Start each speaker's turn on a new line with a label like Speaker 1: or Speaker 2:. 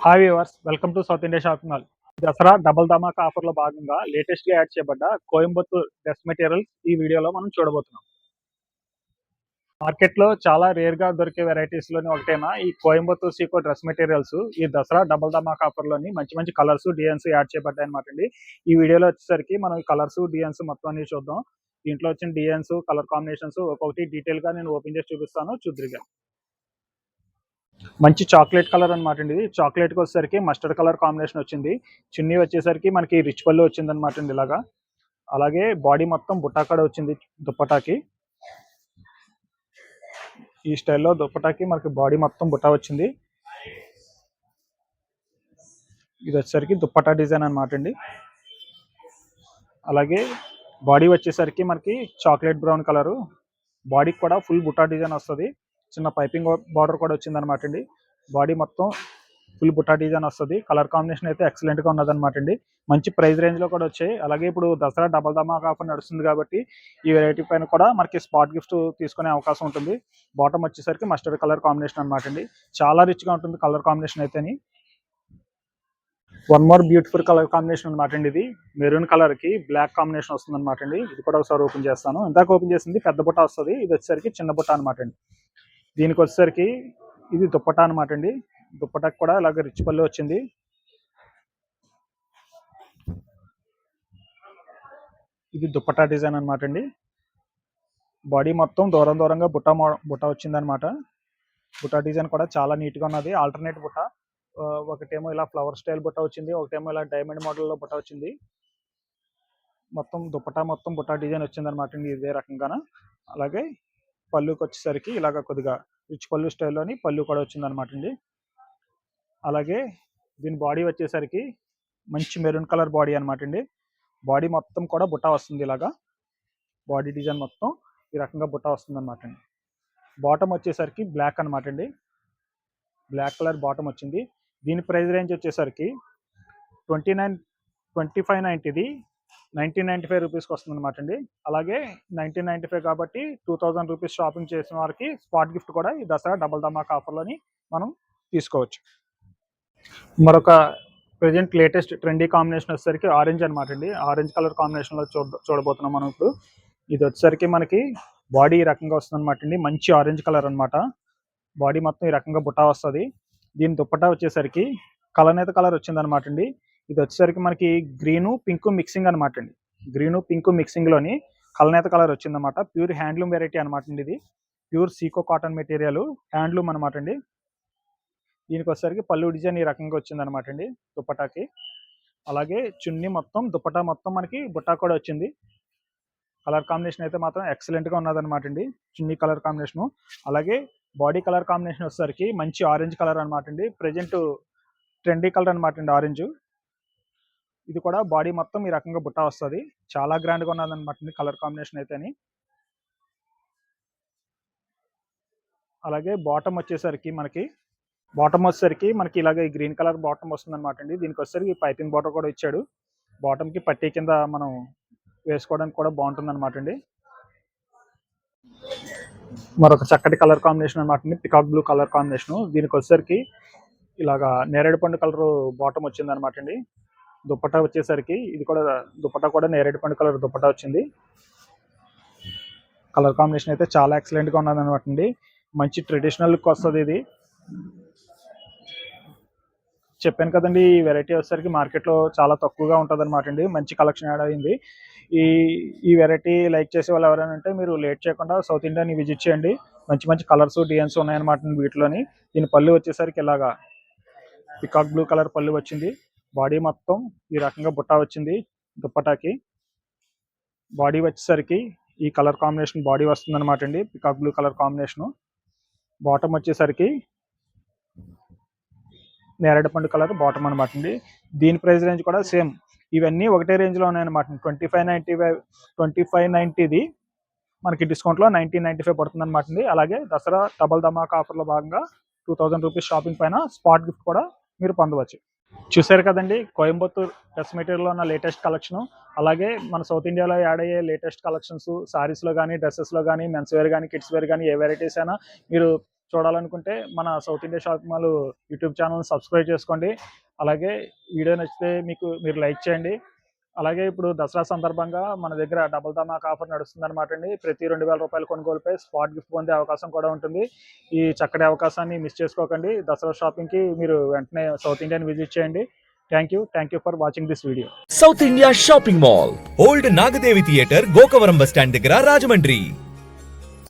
Speaker 1: Hi viewers, welcome to South India shopping mall. Dasara double ధమాకా ఆఫర్లో భాగంగా లేటెస్ట్గా యాడ్ చేయబడ్డ కోయంబత్తూర్ డ్రెస్ మెటీరియల్స్ ఈ వీడియోలో మనం చూడబోతున్నాం. మార్కెట్లో చాలా రేర్గా దొరికే వెరైటీస్లోని ఒకటైన ఈ కోయంబత్తూర్ సీకో డ్రెస్ మెటీరియల్స్ ఈ దసరా డబుల్ ధమాకా ఆఫర్లోని మంచి మంచి కలర్స్ డిజైన్స్ యాడ్ చేయబడ్డాయి అనమాట అండి. ఈ వీడియోలో వచ్చేసరికి మనం ఈ కలర్స్ డిజైన్స్ మొత్తం అన్ని చూద్దాం. దీంట్లో వచ్చిన డిజైన్స్ కలర్ కాంబినేషన్స్ ఒక్కొక్కటి డీటెయిల్గా నేను ఓపెన్ చేసి చూపిస్తాను, చూద్దురుగా. మంచి చాక్లెట్ కలర్ అనమాట అండి. ఇది చాక్లెట్కి వచ్చేసరికి మస్టర్డ్ కలర్ కాంబినేషన్ వచ్చింది. చున్నీ వచ్చేసరికి మనకి రిచ్ పళ్ళు వచ్చింది అనమాట అండి ఇలాగా. అలాగే బాడీ మొత్తం బుట్టా కూడా వచ్చింది దుప్పటాకి. ఈ స్టైల్లో దుప్పటాకి మనకి బాడీ మొత్తం బుట్టా వచ్చింది. ఇది వచ్చేసరికి దుప్పటా డిజైన్ అనమాట అండి. అలాగే బాడీ వచ్చేసరికి మనకి చాక్లెట్ బ్రౌన్ కలరు, బాడీకి కూడా ఫుల్ బుట్టా డిజైన్ వస్తుంది. చిన్న పైపింగ్ బార్డర్ కూడా వచ్చింది అనమాట అండి. బాడీ మొత్తం ఫుల్ బుట్టా డిజైన్ వస్తుంది. కలర్ కాంబినేషన్ అయితే ఎక్సలెంట్గా ఉన్నదన్నమాట అండి. మంచి ప్రైస్ రేంజ్లో కూడా వచ్చాయి. అలాగే ఇప్పుడు దసరా డబల్ ధమాకా ఆఫర్ నడుస్తుంది కాబట్టి ఈ వెరైటీ పైన కూడా మనకి స్పాట్ గిఫ్ట్ తీసుకునే అవకాశం ఉంటుంది. బాటమ్ వచ్చేసరికి మస్టర్డ్ కలర్ కాంబినేషన్ అనమాట అండి. చాలా రిచ్గా ఉంటుంది కలర్ కాంబినేషన్ అయితేని. One more beautiful colour combination అనమాట అండి. ఇది మెరూన్ కలర్కి బ్లాక్ కాంబినేషన్ వస్తుంది అనమాట అండి. ఇది కూడా ఒకసారి ఓపెన్ చేస్తాను. ఇందాక ఓపెన్ చేసింది పెద్ద బుట్ట వస్తుంది, ఇది వచ్చేసరికి చిన్న బుట్ట అనమాట అండి. దీనికి వచ్చేసరికి ఇది దుప్పటా అనమాట అండి. దుప్పటాకి కూడా ఇలాగ రిచ్ పళ్ళు వచ్చింది. ఇది దుప్పటా డిజైన్ అనమాట అండి. బాడీ మొత్తం దూరంగా బుట్ట వచ్చింది అనమాట. బుట్టా డిజైన్ కూడా చాలా నీట్గా ఉన్నది. ఆల్టర్నేట్ బుట్ట, ఒకటేమో ఇలా ఫ్లవర్ స్టైల్ బుట్ట వచ్చింది, ఒకటేమో ఇలా డైమండ్ మోడల్లో బుట్ట వచ్చింది. మొత్తం దుప్పటా మొత్తం బుట్టా డిజైన్ వచ్చింది అనమాట అండి ఇదే రకంగాన. అలాగే పళ్ళుకి వచ్చేసరికి ఇలాగ కొద్దిగా రిచ్ పళ్ళు స్టైల్లోని పళ్ళు కూడా వచ్చింది అనమాట అండి. అలాగే దీని బాడీ వచ్చేసరికి మంచి మెరూన్ కలర్ బాడీ అనమాట అండి. బాడీ మొత్తం కూడా బుట్ట వస్తుంది. ఇలాగా బాడీ డిజైన్ మొత్తం ఈ రకంగా బుట్ట వస్తుంది అనమాట అండి. బాటమ్ వచ్చేసరికి బ్లాక్ అనమాట అండి. బ్లాక్ కలర్ బాటమ్ వచ్చింది. దీని ప్రైస్ రేంజ్ వచ్చేసరికి 2590 1995 రూపీస్కి వస్తుంది అనమాట అండి. అలాగే 1995 కాబట్టి 2000 రూపీస్ షాపింగ్ చేసిన వారికి స్పాట్ గిఫ్ట్ కూడా ఈ దసరా డబల్ ధమాకా ఆఫర్లోని మనం తీసుకోవచ్చు. మరొక ప్రెజెంట్ లేటెస్ట్ ట్రెండీ కాంబినేషన్ వచ్చేసరికి ఆరెంజ్ అనమాట అండి. ఆరెంజ్ కలర్ కాంబినేషన్లో చూడబోతున్నాం మనం ఇప్పుడు. ఇది వచ్చేసరికి మనకి బాడీ ఈ రకంగా వస్తుంది అనమాట అండి. మంచి ఆరెంజ్ కలర్ అనమాట. బాడీ మొత్తం ఈ రకంగా బుట్టా వస్తుంది. దీని దుప్పటా వచ్చేసరికి కలనేత కలర్ వచ్చింది అనమాట అండి. ఇది వచ్చేసరికి మనకి గ్రీను పింక్ మిక్సింగ్ అనమాట అండి. గ్రీను పింక్ మిక్సింగ్లోని కలనేత కలర్ వచ్చిందన్నమాట. ప్యూర్ హ్యాండ్లూమ్ వెరైటీ అనమాట అండి. ఇది pure Seeko cotton material handloom అనమాట అండి. దీనికి వచ్చేసరికి పళ్ళు డిజైన్ ఈ రకంగా వచ్చిందనమాట అండి దుప్పటాకి. అలాగే చున్నీ మొత్తం దుప్పటా మొత్తం మనకి బుట్టా కూడా వచ్చింది. కలర్ కాంబినేషన్ అయితే మాత్రం ఎక్సలెంట్గా ఉన్నదనమాట అండి చున్నీ కలర్ కాంబినేషను. అలాగే బాడీ కలర్ కాంబినేషన్ వచ్చేసరికి మంచి ఆరెంజ్ కలర్ అనమాట అండి. ప్రజెంట్ ట్రెండీ కలర్ అనమాట అండి ఆరెంజ్. ఇది కూడా బాడీ మొత్తం ఈ రకంగా బుట్టా వస్తుంది. చాలా గ్రాండ్గా ఉన్నదనమాట అండి కలర్ కాంబినేషన్ అయితేని. అలాగే బాటమ్ వచ్చేసరికి మనకి ఇలాగే గ్రీన్ కలర్ బాటమ్ వస్తుంది అనమాట అండి. దీనికి వచ్చేసరికి పైపింగ్ బాటమ్ కూడా ఇచ్చాడు. బాటమ్కి పట్టీ కింద మనం వేసుకోవడానికి కూడా బాగుంటుంది అనమాట అండి. మరొక చక్కటి కలర్ కాంబినేషన్ అనమాట అండి, పికాక్ బ్లూ కలర్ కాంబినేషను. దీనికి వచ్చేసరికి ఇలాగా నేరేడు పండు కలర్ బాటమ్ వచ్చింది అనమాట అండి. దుప్పటా వచ్చేసరికి ఇది కూడా దుప్పటా కూడా నేరేడు పండు కలర్ దుప్పటా వచ్చింది. కలర్ కాంబినేషన్ అయితే చాలా ఎక్సలెంట్గా ఉన్నది అనమాట అండి. మంచి ట్రెడిషనల్ లుక్ వస్తుంది. ఇది చెప్పాను కదండి, ఈ వెరైటీ వచ్చేసరికి మార్కెట్లో చాలా తక్కువగా ఉంటుంది అనమాట అండి. మంచి కలెక్షన్ యాడ్ అయింది. ఈ వెరైటీ లైక్ చేసే వాళ్ళు ఎవరైనా ఉంటే మీరు లేట్ చేయకుండా సౌత్ ఇండియాని విజిట్ చేయండి. మంచి మంచి కలర్స్ డిజైన్స్ ఉన్నాయన్నమాట వీటిలోని. దీని పళ్ళు వచ్చేసరికి ఇలాగా పికాక్ బ్లూ కలర్ పళ్ళు వచ్చింది. బాడీ మొత్తం ఈ రకంగా బుట్టా వచ్చింది దుప్పటాకి. బాడీ వచ్చేసరికి ఈ కలర్ కాంబినేషన్ బాడీ వస్తుంది అనమాట అండి, peacock blue colour combination. Bottom వచ్చేసరికి నేరేడు పండు కలర్ బాటమ్ అనమాట అండి. దీని ప్రైస్ రేంజ్ కూడా సేమ్, ఇవన్నీ ఒకటే రేంజ్లో ఉన్నాయన్నమాట. 2590 మనకి డిస్కౌంట్లో 1995 పడుతుంది అనమాట అండి. అలాగే దసరా డబల్ ధమాకా ఆఫర్లో భాగంగా 2000 రూపీస్ షాపింగ్ పైన స్పాట్ గిఫ్ట్ కూడా మీరు పొందవచ్చు. చూసారు కదండి, కోయంబత్తూర్ డ్రెస్ మెటీరియల్లో ఉన్న లేటెస్ట్ కలెక్షను. అలాగే మన సౌత్ ఇండియాలో యాడ్ అయ్యే లేటెస్ట్ కలెక్షన్స్ సారీస్లో కానీ, డ్రెస్సెస్లో కానీ, మెన్స్ వేర్ కానీ, కిడ్స్ వేర్ కానీ, ఏ వెరైటీస్ అయినా మీరు చూడాలనుకుంటే మన south India shopping mall YouTube channel subscribe చేసుకోండి. అలాగే వీడియో నచ్చితే మీరు లైక్ చేయండి. అలాగే ఇప్పుడు దసరా సందర్భంగా మన దగ్గర డబుల్ ధమాకా ఆఫర్ నడుస్తుందన్నమాట అండి. ప్రతి 2000 రూపాయల కొనుగోలుపై స్పాట్ గిఫ్ట్ పొందే అవకాశం కూడా ఉంటుంది. ఈ చక్కటి అవకాశాన్ని మిస్ చేసుకోకండి. దసరా షాపింగ్కి మీరు వెంటనే సౌత్ ఇండియాని విజిట్ చేయండి. Thank you for watching this video.
Speaker 2: South India shopping mall, old Nagadevi theatre, Gokavaram bus stand దగ్గర, రాజమండ్రి.